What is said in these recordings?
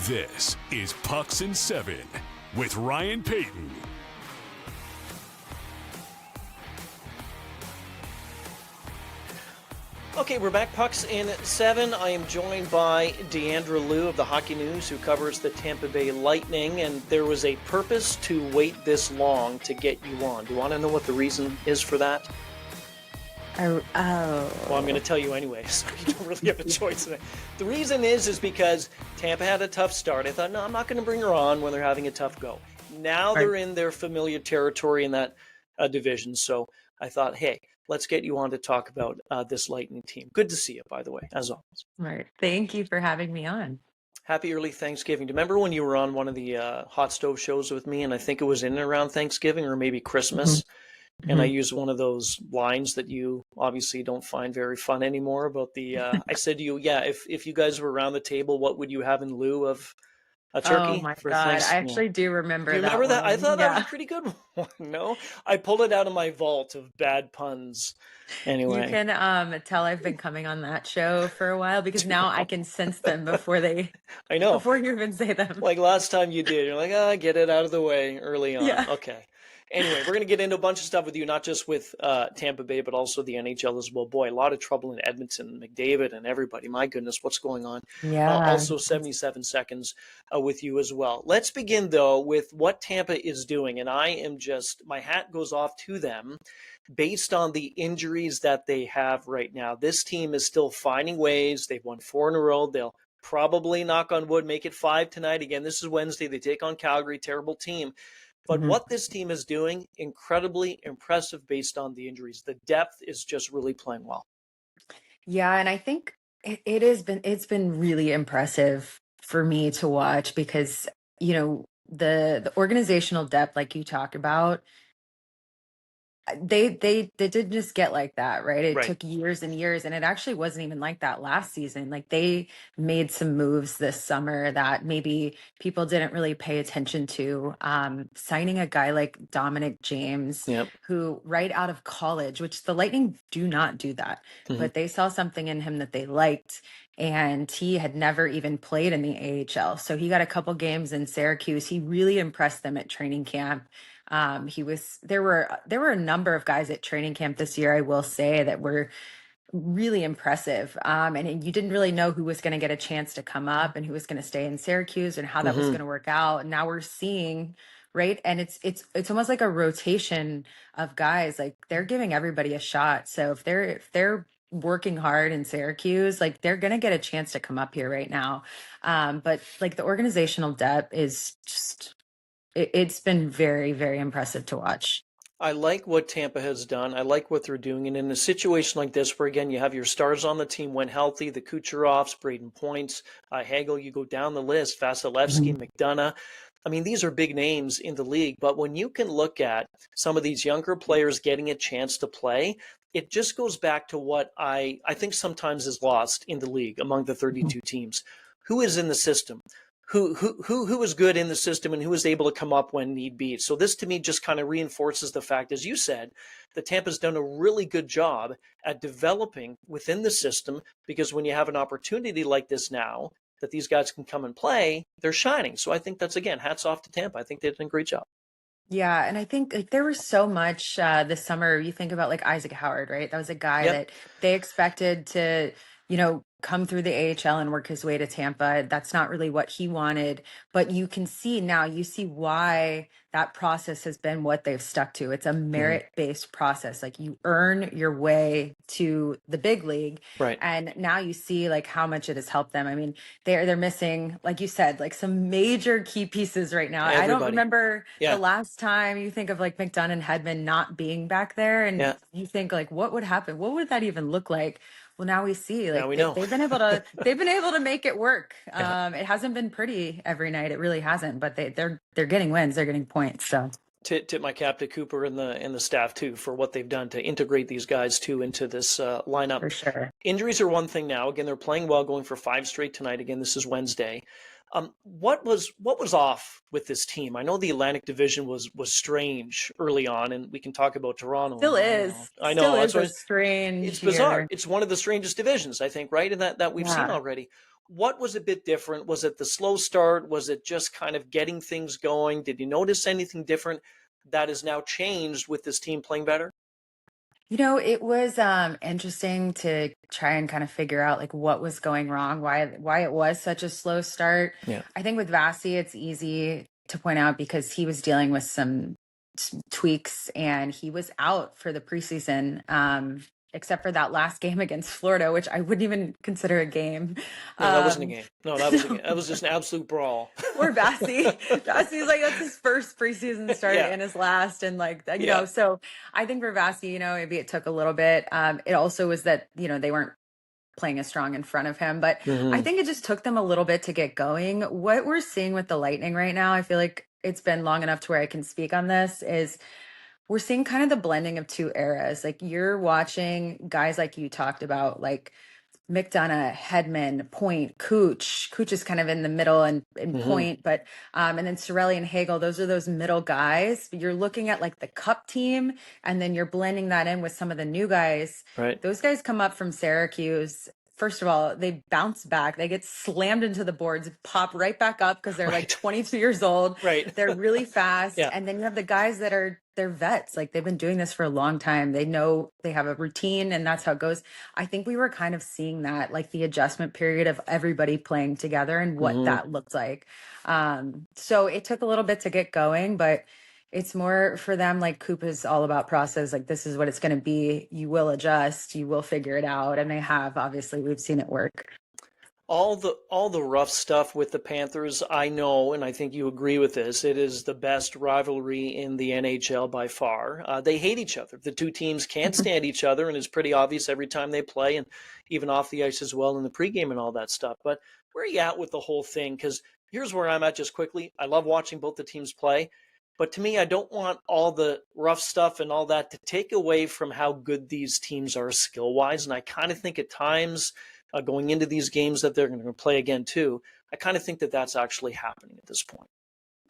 This is Pucks in 7 with Ryan Paton. Okay, we're back. Pucks in 7. I am joined by Diandra Loux of the Hockey News, who covers the Tampa Bay Lightning, and there was a purpose to wait this long to get you on. Do you want to know what the reason is for that? Oh. Well, I'm going to tell you anyway, so you don't really have a choice. The reason is because Tampa had a tough start. I thought, no, I'm not going to bring her on when they're having a tough go. Now they're in their familiar territory in that division, so I thought, hey, let's get you on to talk about this Lightning team. Good to see you, by the way, as always. Right. Thank you for having me on. Happy early Thanksgiving. Do you remember when you were on one of the hot stove shows with me, and I think it was in and around Thanksgiving or maybe Christmas, and I used one of those lines that you obviously don't find very fun anymore about the, I said to you, yeah, if you guys were around the table, what would you have in lieu of a turkey? Oh my for God. Thanksgiving? I actually do remember Do you remember that? one. I thought Yeah. that was a pretty good one. No, I pulled it out of my vault of bad puns. Anyway, You can tell I've been coming on that show for a while because now I can sense them before I know. before you even say them. Like last time you did, you're like, get it out of the way early on. Yeah. Okay. Anyway, we're going to get into a bunch of stuff with you, not just with Tampa Bay, but also the NHL as well. Boy, a lot of trouble in Edmonton, McDavid, and everybody. My goodness, what's going on? Yeah. Also 77 seconds with you as well. Let's begin, though, with what Tampa is doing. And I am just, my hat goes off to them based on the injuries that they have right now. This team is still finding ways. They've won 4 in a row. They'll probably, knock on wood, make it 5 tonight. Again, this is Wednesday. They take on Calgary, terrible team. But what this team is doing, incredibly impressive based on the injuries. The depth is just really playing well. Yeah, and I think it's been really impressive for me to watch because, the organizational depth like you talk about, they didn't just get like that, right? It Right. took years and years, and it actually wasn't even like that last season. Like they made some moves this summer that maybe people didn't really pay attention to. Signing a guy like Dominic James, Yep. who right out of college, which the Lightning do not do that, but they saw something in him that they liked, and he had never even played in the AHL. So he got a couple games in Syracuse. He really impressed them at training camp. There were a number of guys at training camp this year, I will say, that were really impressive. And you didn't really know who was going to get a chance to come up and who was going to stay in Syracuse and how that was going to work out. And now we're seeing, right? And it's almost like a rotation of guys. Like they're giving everybody a shot. So if they're working hard in Syracuse, like they're going to get a chance to come up here right now. But like the organizational depth is just, it's been very, very impressive to watch. I like what Tampa has done. I like what they're doing. And in a situation like this, where again, you have your stars on the team when healthy, the Kucherovs, Braden Points, Hagel, you go down the list, Vasilevsky, McDonough. I mean, these are big names in the league. But when you can look at some of these younger players getting a chance to play, it just goes back to what I think sometimes is lost in the league among the 32 teams. Who is in the system? Who is good in the system and who is able to come up when need be. So this to me just kind of reinforces the fact, as you said, that Tampa's done a really good job at developing within the system, because when you have an opportunity like this now that these guys can come and play, they're shining. So I think that's, again, hats off to Tampa. I think they've done a great job. Yeah, and I think like there was so much this summer. You think about like Isaac Howard, right? That was a guy that they expected to, come through the AHL and work his way to Tampa. That's not really what he wanted, but you can see now, you see why that process has been what they've stuck to. It's a merit-based process. Like you earn your way to the big league. Right. And now you see like how much it has helped them. I mean, they're missing, like you said, like some major key pieces right now. I don't remember the last time you think of like McDonough and Hedman not being back there, and you think like, what would happen? What would that even look like? Well, now we see, like they've been able to make it work. It hasn't been pretty every night. It really hasn't, but they're getting wins. They're getting points. So tip my cap to Cooper and the staff too for what they've done to integrate these guys too into this lineup. For sure. Injuries are one thing now. Again, they're playing well, going for 5 straight tonight. Again, this is Wednesday. What was off with this team? I know the Atlantic Division was strange early on, and we can talk about Toronto. Still is. I know. Still is strange. It's bizarre. It's one of the strangest divisions, I think, right? And that we've seen already. What was a bit different? Was it the slow start? Was it just kind of getting things going? Did you notice anything different that has now changed with this team playing better? It was interesting to try and kind of figure out like what was going wrong, why it was such a slow start. Yeah. I think with Vasi, it's easy to point out because he was dealing with some tweaks and he was out for the preseason. Except for that last game against Florida, which I wouldn't even consider a game. No, that wasn't a game. No, that was a No. game. That was just an absolute brawl. Poor Bassy. Bassy's like, that's his first preseason start Yeah. and his last. And like, Yeah. so I think for Bassy, maybe it took a little bit. It also was that, they weren't playing as strong in front of him, but I think it just took them a little bit to get going. What we're seeing with the Lightning right now, I feel like it's been long enough to where I can speak on this, is we're seeing kind of the blending of two eras. Like you're watching guys like you talked about, like McDonough, Hedman, Point, Cooch. Cooch is kind of in the middle and in Point, but and then Cirelli and Hagel, those are those middle guys. You're looking at like the cup team, and then you're blending that in with some of the new guys. Right. Those guys come up from Syracuse. First of all, they bounce back. They get slammed into the boards, pop right back up because they're like 22 years old. Right. They're really fast. Yeah. And then you have the guys that they're vets. Like they've been doing this for a long time. They know they have a routine and that's how it goes. I think we were kind of seeing that, like the adjustment period of everybody playing together and what that looked like. So it took a little bit to get going, but it's more for them, like Coop is all about process. Like this is what it's going to be. You will adjust, you will figure it out. And they have, obviously we've seen it work. All the rough stuff with the Panthers, I know, and I think you agree with this, it is the best rivalry in the NHL by far. They hate each other. The two teams can't stand each other, and it's pretty obvious every time they play, and even off the ice as well in the pregame and all that stuff. But where are you at with the whole thing? Because here's where I'm at just quickly. I love watching both the teams play, but to me, I don't want all the rough stuff and all that to take away from how good these teams are skill-wise, and I kind of think at times going into these games that they're going to play again too, I kind of think that that's actually happening at this point.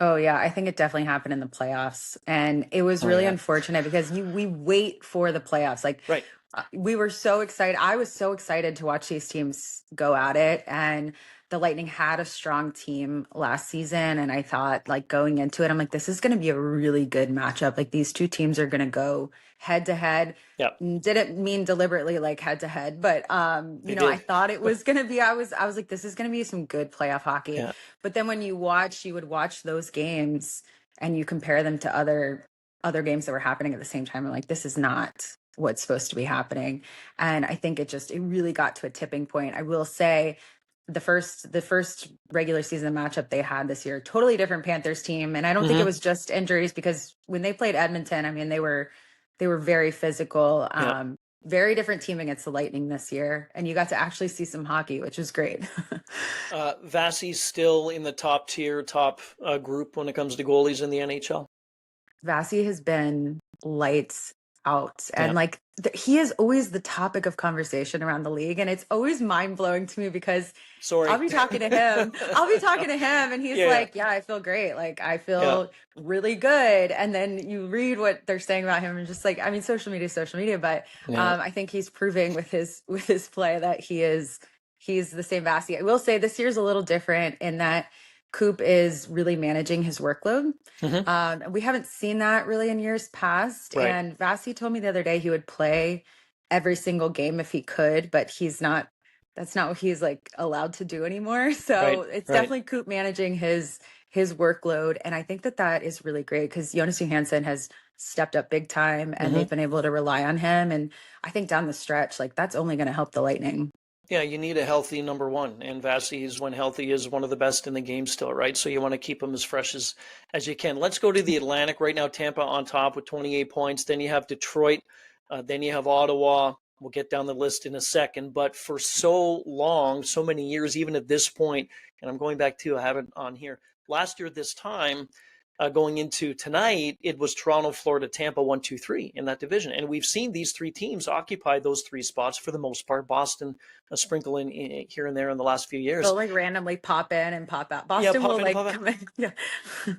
Oh yeah, I think it definitely happened in the playoffs, and it was really unfortunate because we wait for the playoffs. Like Right. We were so excited. I was so excited to watch these teams go at it, and the Lightning had a strong team last season, and I thought like going into it, I'm like, this is going to be a really good matchup. Like these two teams are going to go head to head. Yep. Didn't mean deliberately like head to head, but I thought it was going to be, I was like, this is going to be some good playoff hockey. Yeah. But then when you would watch those games and you compare them to other games that were happening at the same time, I'm like, this is not what's supposed to be happening. And I think it really got to a tipping point. I will say the first regular season matchup they had this year, totally different Panthers team. And I don't think it was just injuries, because when they played Edmonton, I mean, they were very physical, very different team against the Lightning this year. And you got to actually see some hockey, which was great. Vasi's still in the top tier, top group when it comes to goalies in the NHL. Vasi has been lights out, and like he is always the topic of conversation around the league, and it's always mind-blowing to me because I'll be talking to him and he's like, I feel great, like I feel really good, and then you read what they're saying about him and just like, I mean, social media, but I think he's proving with his play that he's the same Vasi. I will say this year's a little different in that Coop is really managing his workload. We haven't seen that really in years past. Right. And Vasi told me the other day he would play every single game if he could, but that's not what he's like allowed to do anymore. So it's definitely Coop managing his workload. And I think that is really great because Jonas Johansson has stepped up big time and they've been able to rely on him. And I think down the stretch, like that's only going to help the Lightning. Yeah, you need a healthy number one, and Vasi, when healthy, is one of the best in the game still, right? So you want to keep him as fresh as you can. Let's go to the Atlantic right now. Tampa on top with 28 points. Then you have Detroit. Then you have Ottawa. We'll get down the list in a second. But for so long, so many years, even at this point, and I'm going back to, I have it on here. Last year, this time, going into tonight, it was Toronto, Florida, Tampa, 1, 2, 3 in that division. And we've seen these three teams occupy those three spots for the most part. Boston a sprinkle in here and there in the last few years. They'll like randomly pop in and pop out. Boston will like come in.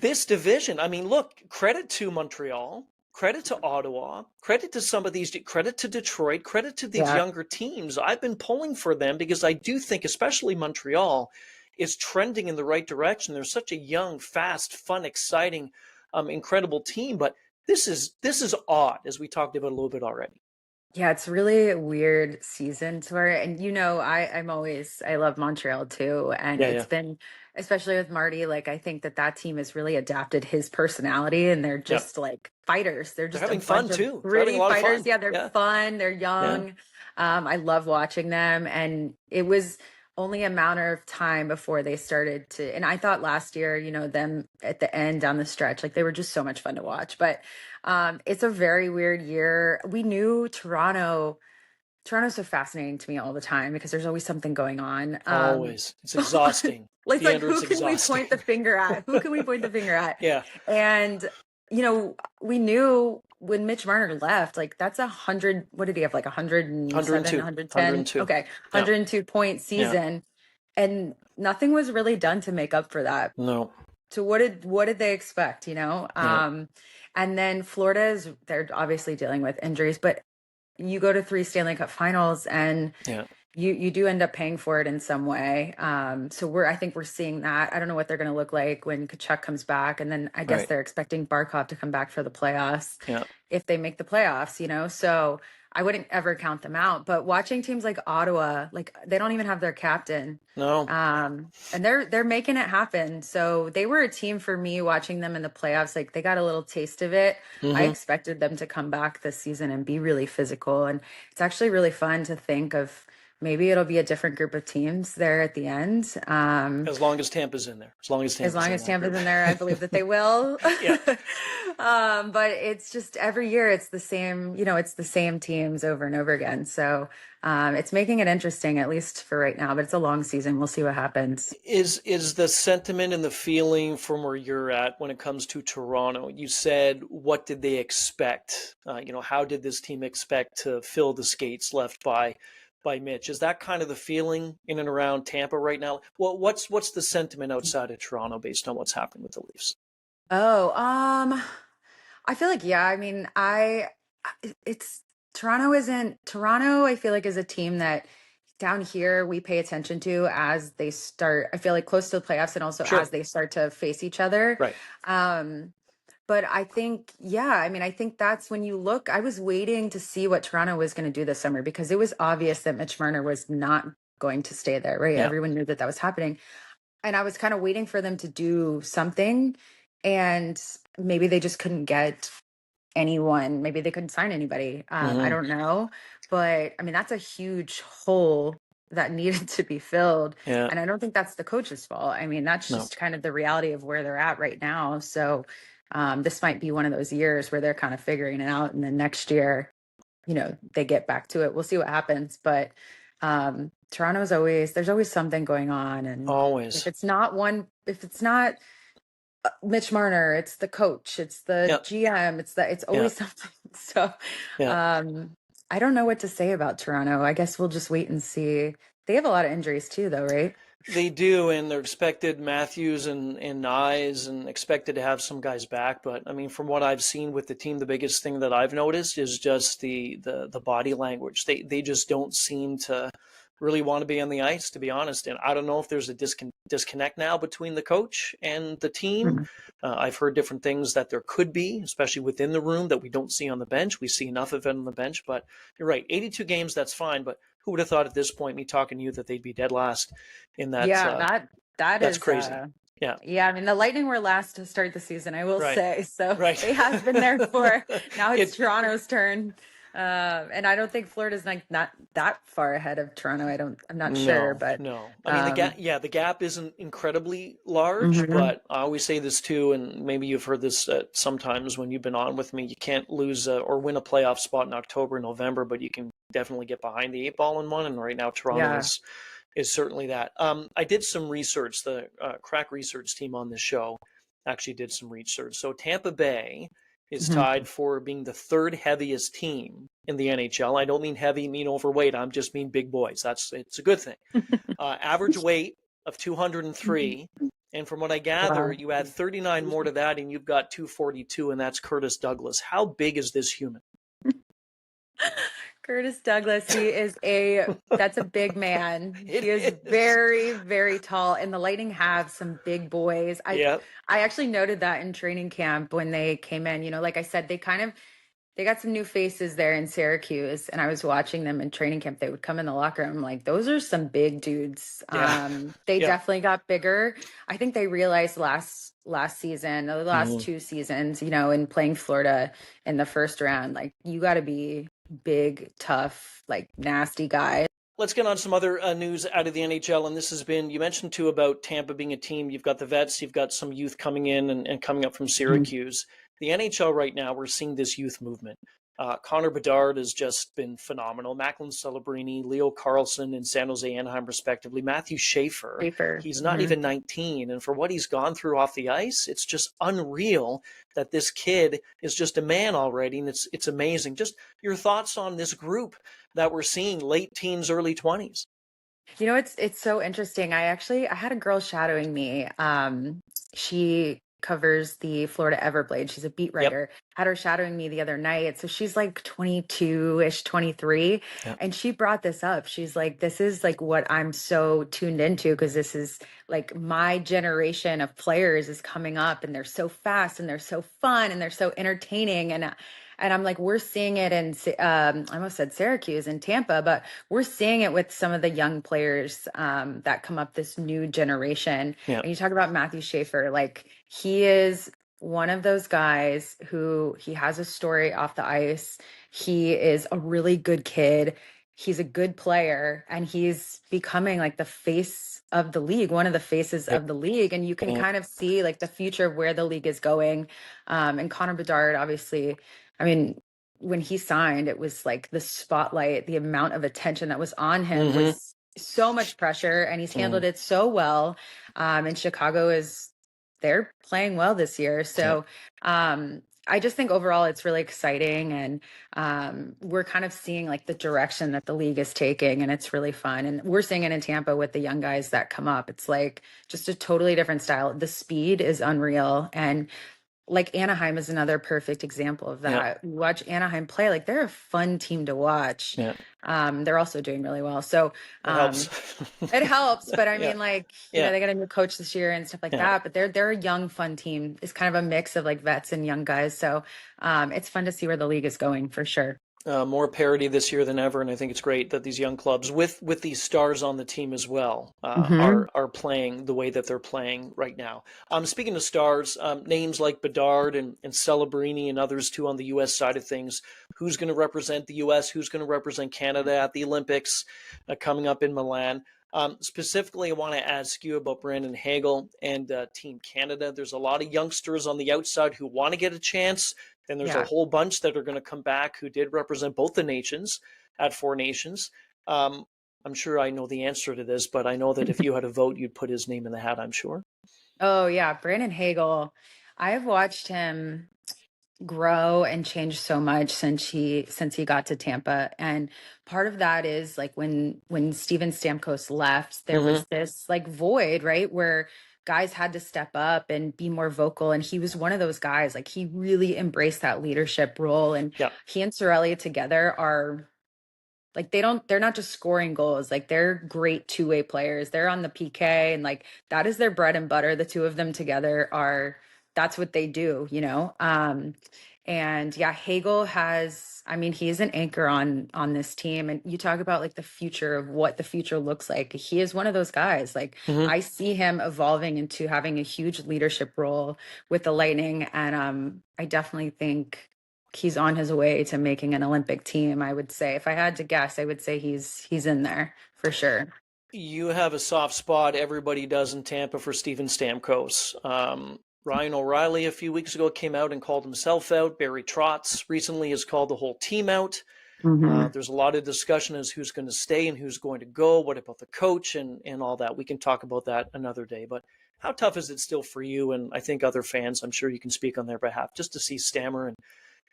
This division, I mean, look, credit to Montreal. credit to Ottawa, credit to some of these, credit to Detroit, credit to these Yeah. younger teams. I've been pulling for them because I do think, especially Montreal, is trending in the right direction. They're such a young, fast, fun, exciting, incredible team. But this is odd, as we talked about a little bit already. Yeah, it's really a weird season to where, and I love Montreal too. And Yeah, it's yeah, been, especially with Marty, like I think that team has really adapted his personality and they're yeah. just like fighters. They're They're just a having fun bunch of too. They're having a gritty lot of fighters. fun. Yeah, they're Yeah, fun, they're yeah. young. I love watching them. And it was only a matter of time before they started to, and I thought last year, them at the end down the stretch, like they were just so much fun to watch. But it's a very weird year. We knew Toronto's so fascinating to me all the time because there's always something going on. Always. It's exhausting. It's like, Diandra, who it's can we exhausting. point the finger at? Who can we point the finger at? Yeah. And, we knew when Mitch Marner left, like that's 100, what did he have? Like 107, 102. 110? 102. Okay. Yeah. 102 point season. And nothing was really done to make up for that. No. So what did they expect, Yeah. And then they're obviously dealing with injuries, but you go to 3 Stanley Cup finals and Yeah. you do end up paying for it in some way. So I think we're seeing that. I don't know what they're going to look like when Kachuk comes back. And then I guess Right. they're expecting Barkov to come back for the playoffs Yeah. if they make the playoffs, so I wouldn't ever count them out. But watching teams like Ottawa, like they don't even have their captain. No. And they're making it happen. So they were a team for me watching them in the playoffs. Like they got a little taste of it. I expected them to come back this season and be really physical. And it's actually really fun to think of maybe it'll be a different group of teams there at the end. As long as Tampa's in there. As long as Tampa's in there, I believe that they will. Yeah. But it's just every year it's the same, it's the same teams over and over again. So it's making it interesting, at least for right now, but it's a long season. We'll see what happens. Is the sentiment and the feeling from where you're at when it comes to Toronto? You said, what did they expect? How did this team expect to fill the skates left by Mitch? Is that kind of the feeling in and around Tampa right now? Well, what's the sentiment outside of Toronto based on what's happening with the Leafs? Oh, I feel like, yeah, I mean, Toronto, I feel like is a team that down here we pay attention to as they start, I feel like close to the playoffs and also Sure. as they start to face each other. Right. But I think, I think that's when you look, I was waiting to see what Toronto was going to do this summer because it was obvious that Mitch Marner was not going to stay there, right? Yeah. Everyone knew that was happening. And I was kind of waiting for them to do something. And maybe they just couldn't get anyone. Maybe they couldn't sign anybody. I don't know. But I mean, that's a huge hole that needed to be filled. Yeah. And I don't think that's the coach's fault. I mean, that's just kind of the reality of where they're at right now. So this might be one of those years where they're kind of figuring it out. And then next year, they get back to it. We'll see what happens. But there's always something going on. And always, if it's not Mitch Marner, it's the coach, it's the GM, it's always something. So I don't know what to say about Toronto. I guess we'll just wait and see. They have a lot of injuries too, though, right? They do, and they're expected Matthews and Nyes and expected to have some guys back. But I mean, from what I've seen with the team, the biggest thing that I've noticed is just the body language. They just don't seem to really want to be on the ice, to be honest. And I don't know if there's a disconnect now between the coach and the team. I've heard different things that there could be, especially within the room, that we don't see on the bench. We see enough of it on the bench, but you're right. 82 games, that's fine. But who would have thought at this point, me talking to you, that they'd be dead last in that? Yeah, that's crazy. Yeah. I mean, the Lightning were last to start the season, I will say. So it has been there before. Now it's Toronto's turn. And I don't think Florida's not that far ahead of Toronto. I'm not sure, but no. I mean, the gap isn't incredibly large, but I always say this too, and maybe you've heard this sometimes when you've been on with me. You can't lose or win a playoff spot in October, November, but you can definitely get behind the 8 ball in one. And right now, Toronto is certainly that. I did some research. The Crack Research team on this show actually did some research. So Tampa Bay is tied for being the 3rd heaviest team in the NHL. I don't mean heavy, mean overweight. I just mean big boys. It's a good thing. Average weight of 203, And from what I gather, Wow. you add 39 more to that, and you've got 242, and that's Curtis Douglas. How big is this human? Curtis Douglas, that's a big man. It He is is. very, very tall, and the Lightning have some big boys. Yeah, I actually noted that in training camp when they came in. Like I said, they got some new faces there in Syracuse, and I was watching them in training camp. They would come in the locker room like, those are some big dudes. yeah, They yeah. definitely got bigger. I think they realized last season, or the last Mhm. 2 seasons, in playing Florida in the first round, like you got to be big, tough, like nasty guy. Let's get on some other news out of the NHL. And this has been, you mentioned too about Tampa being a team. You've got the vets, you've got some youth coming in and coming up from Syracuse. The NHL right now, we're seeing this youth movement. Connor Bedard has just been phenomenal. Macklin Celebrini, Leo Carlsson in San Jose, Anaheim, respectively. Matthew Schaefer, Safer. he's not even 19. And for what he's gone through off the ice, it's just unreal that this kid is just a man already. And it's amazing. Just your thoughts on this group that we're seeing late teens, early 20s. It's so interesting. I had a girl shadowing me. She covers the Florida Everblade. She's a beat Yep. writer. Had her shadowing me the other night. So she's like 22-ish, 23. Yep. And she brought this up. She's like, this is like what I'm so tuned into, because this is like my generation of players is coming up, and they're so fast and they're so fun and they're so entertaining. And I'm like, we're seeing it in, I almost said Syracuse and Tampa, but we're seeing it with some of the young players that come up, this new generation. Yep. And you talk about Matthew Schaefer, like he is one of those guys who he has a story off the ice. He is a really good kid. He's a good player, and he's becoming like the face of the league, one of the faces Yep. of the league. And you can kind of see like the future of where the league is going. And Connor Bedard, obviously, I mean, when he signed, it was like the spotlight, the amount of attention that was on him was so much pressure, and he's handled it so well. And they're playing well this year. So I just think overall it's really exciting, and we're kind of seeing like the direction that the league is taking, and it's really fun. And we're seeing it in Tampa with the young guys that come up. It's like just a totally different style. The speed is unreal, and like Anaheim is another perfect example of that. You watch Anaheim play, like they're a fun team to watch. Yeah. They're also doing really well. So It helps. it helps, but I Yeah. mean, like, Yeah. they got a new coach this year and stuff like that, but they're a young, fun team. It's kind of a mix of like vets and young guys. So it's fun to see where the league is going for sure. More parity this year than ever, and I think it's great that these young clubs, with these stars on the team as well, are playing the way that they're playing right now. Speaking of stars, names like Bedard and Celebrini and others too on the U.S. side of things. Who's going to represent the U.S.? Who's going to represent Canada at the Olympics coming up in Milan? Specifically, I want to ask you about Brandon Hagel and Team Canada. There's a lot of youngsters on the outside who want to get a chance. And there's a whole bunch that are going to come back who did represent both the nations at Four Nations. I'm sure I know the answer to this, but I know that if you had a vote, you'd put his name in the hat, I'm sure. Oh yeah, Brandon Hagel. I've watched him grow and change so much since he got to Tampa. And part of that is like when Steven Stamkos left, there was this like void, right? Where guys had to step up and be more vocal. And he was one of those guys, like he really embraced that leadership role. And he and Sorelli together are like, they're not just scoring goals, like they're great two-way players. They're on the PK, and like that is their bread and butter. The two of them together that's what they do, and yeah, Hagel he's an anchor on this team. And you talk about like the future of what the future looks like. He is one of those guys. Like I see him evolving into having a huge leadership role with the Lightning. And I definitely think he's on his way to making an Olympic team. I would say, if I had to guess, I would say he's in there for sure. You have a soft spot, everybody does in Tampa, for Steven Stamkos. Ryan O'Reilly a few weeks ago came out and called himself out. Barry Trotz recently has called the whole team out. There's a lot of discussion as who's going to stay and who's going to go. What about the coach and all that? We can talk about that another day. But how tough is it still for you? And I think other fans, I'm sure you can speak on their behalf, just to see Stammer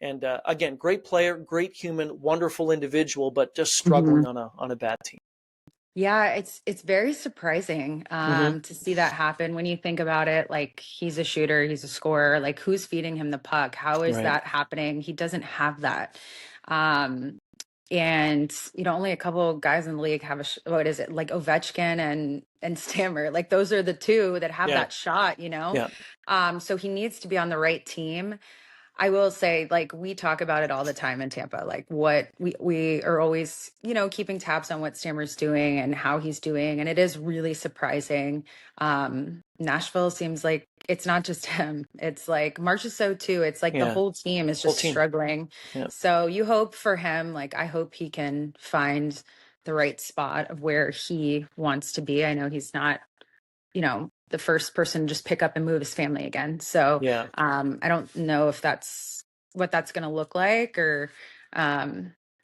and again, great player, great human, wonderful individual, but just struggling on a bad team. Yeah, it's very surprising Hmm. to see that happen when you think about it. Like he's a shooter, he's a scorer. Like who's feeding him the puck? How is Right. that happening? He doesn't have that. Um, and only a couple of guys in the league have what is it, like Ovechkin and Stammer. Like those are the two that have Yeah. that shot. Yeah. So he needs to be on the right team. I will say, like, we talk about it all the time in Tampa. Like, what we are always, keeping tabs on what Stammer's doing and how he's doing, and it is really surprising. Nashville seems like it's not just him; it's like Marchessault too. It's like the Yeah. whole team is Whole just team. struggling. Yeah. So you hope for him. Like, I hope he can find the right spot of where he wants to be. I know he's not the first person to just pick up and move his family again. So Yeah. I don't know if that's what that's going to look like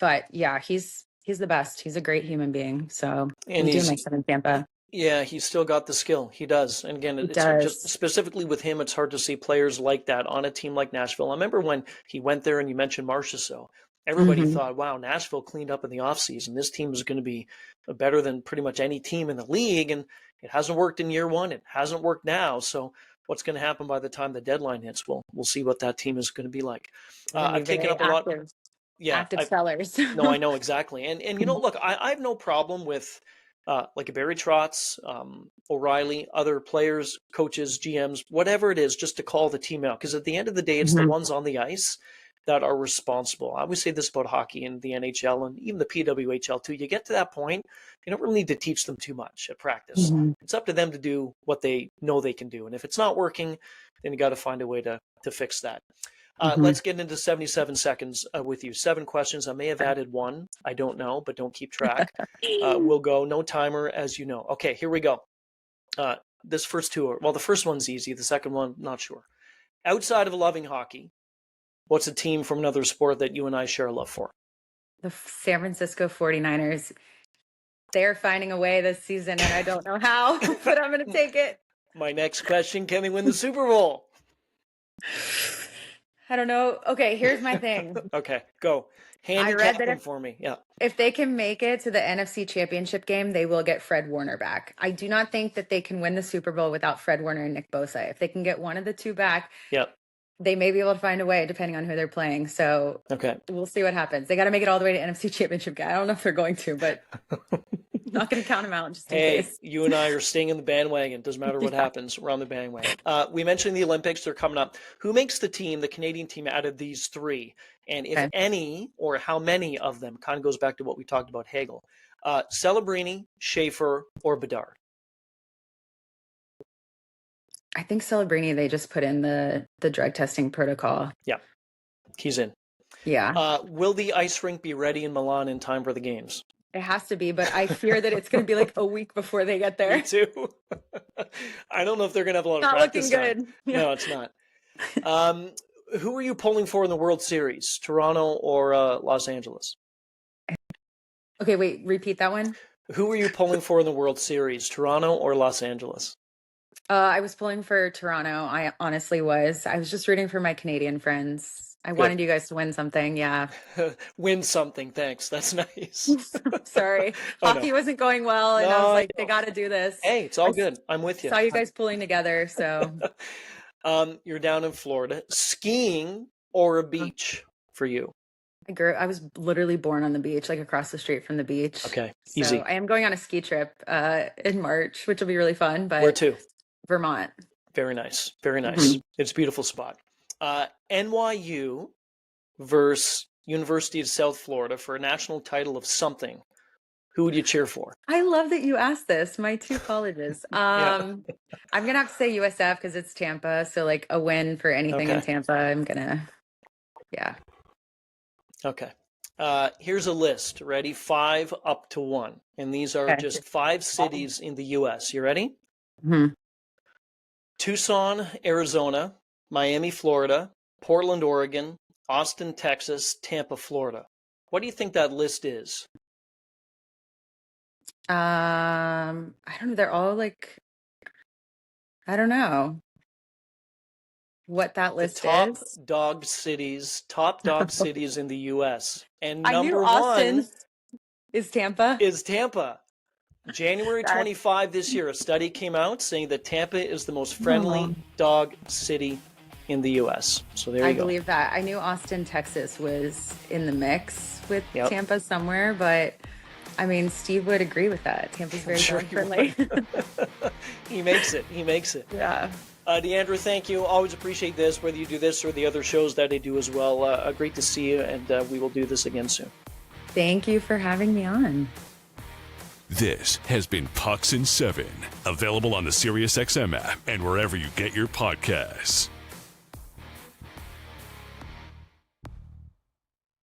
but yeah, he's the best. He's a great human being. So And we do he's miss him in Tampa. Yeah, he's still got the skill. He does. And again, He it's hard, just does. specifically with him, it's hard to see players like that on a team like Nashville. I remember when he went there and you mentioned Marchessault. Everybody Hmm. thought, wow, Nashville cleaned up in the offseason. This team is going to be better than pretty much any team in the league. And it hasn't worked in year one. It hasn't worked now. So what's going to happen by the time the deadline hits? We'll see what that team is going to be like. They're going to I've be taken very up a lot. Yeah, active sellers. no, I know exactly. And look, I have no problem with like a Barry Trotz, O'Reilly, other players, coaches, GMs, whatever it is, just to call the team out. Because at the end of the day, it's the Mhm. ones on the ice that are responsible. I always say this about hockey and the NHL and even the PWHL too. You get to that point, you don't really need to teach them too much at practice. Mhm. It's up to them to do what they know they can do. And if it's not working, then you got to find a way to fix that. Mhm. Let's get into 77 seconds with you. 7 questions. I may have added one. I don't know, but don't keep track. We'll go no timer, as you know. Okay, here we go. This first two are, well, the first one's easy. The second one, not sure. Outside of loving hockey, what's a team from another sport that you and I share a love for? The San Francisco 49ers, they're finding a way this season, and I don't know how, but I'm going to take it. My next question, can they win the Super Bowl? I don't know. Okay, here's my thing. Okay, go. I read Handicap that them for me. Yeah. if they can make it to the NFC Championship game, they will get Fred Warner back. I do not think that they can win the Super Bowl without Fred Warner and Nick Bosa. If they can get one of the two back, Yeah. they may be able to find a way depending on who they're playing. So Okay. we'll see what happens. They got to make it all the way to NFC Championship game. I don't know if they're going to, but I'm not going to count them out just in Hey, case. you and I are staying in the bandwagon. Doesn't matter what Yeah. happens. We're on the bandwagon. We mentioned the Olympics. They're coming up. Who makes the team, the Canadian team, out of these three? And if Okay. any, or how many of them, kind of goes back to what we talked about Hagel. Celebrini, Schaefer, or Bedard? I think Celebrini, they just put in the drug testing protocol. Yeah, he's in. Yeah. Will the ice rink be ready in Milan in time for the games? It has to be, but I fear that it's going to be like a week before they get there. Me too. I don't know if they're going to have a lot of Not practice looking time. good. Yeah. No, it's not. Who are you pulling for in the World Series, Toronto or Los Angeles? Okay, wait, repeat that one. Who are you pulling for in the World Series, Toronto or Los Angeles? I was pulling for Toronto. I honestly was. I was just rooting for my Canadian friends. I wanted you guys to win something. Yeah. Win something, thanks. That's nice. Sorry. Oh, Hockey no. wasn't going well, and I was like, they got to do this. Hey, it's all I good. I'm with you. saw you guys pulling together, so. You're down in Florida. Skiing or a beach for you? I was literally born on the beach, like across the street from the beach. Okay, So easy. I am going on a ski trip in March, which will be really fun. But Where to? Vermont. Very nice. Very nice. It's a beautiful spot. NYU versus University of South Florida for a national title of something. Who would you cheer for? I love that you asked this. My two colleges. I'm gonna have to say USF because it's Tampa. So like a win for anything in Tampa. I'm gonna, yeah. Okay. Here's a list. Ready? 5 up to 1. And these are just 5 cities in the U.S. You ready? Mm-hmm. Tucson, Arizona, Miami, Florida, Portland, Oregon, Austin, Texas, Tampa, Florida. What do you think that list is? I don't know. They're all like, I don't know what that list top is. top dog cities in the U.S. And I knew number Austin one is Tampa. is Tampa. January 25 this year, a study came out saying that Tampa is the most friendly dog city in the U.S. So there you go. I believe that. I knew Austin, Texas was in the mix with Tampa somewhere, but I mean, Steve would agree with that. Tampa's very dog friendly. He makes it. He makes it. Yeah. Diandra, thank you. Always appreciate this, whether you do this or the other shows that I do as well. Great to see you, and we will do this again soon. Thank you for having me on. This has been Pucks in 7, available on the SiriusXM app and wherever you get your podcasts.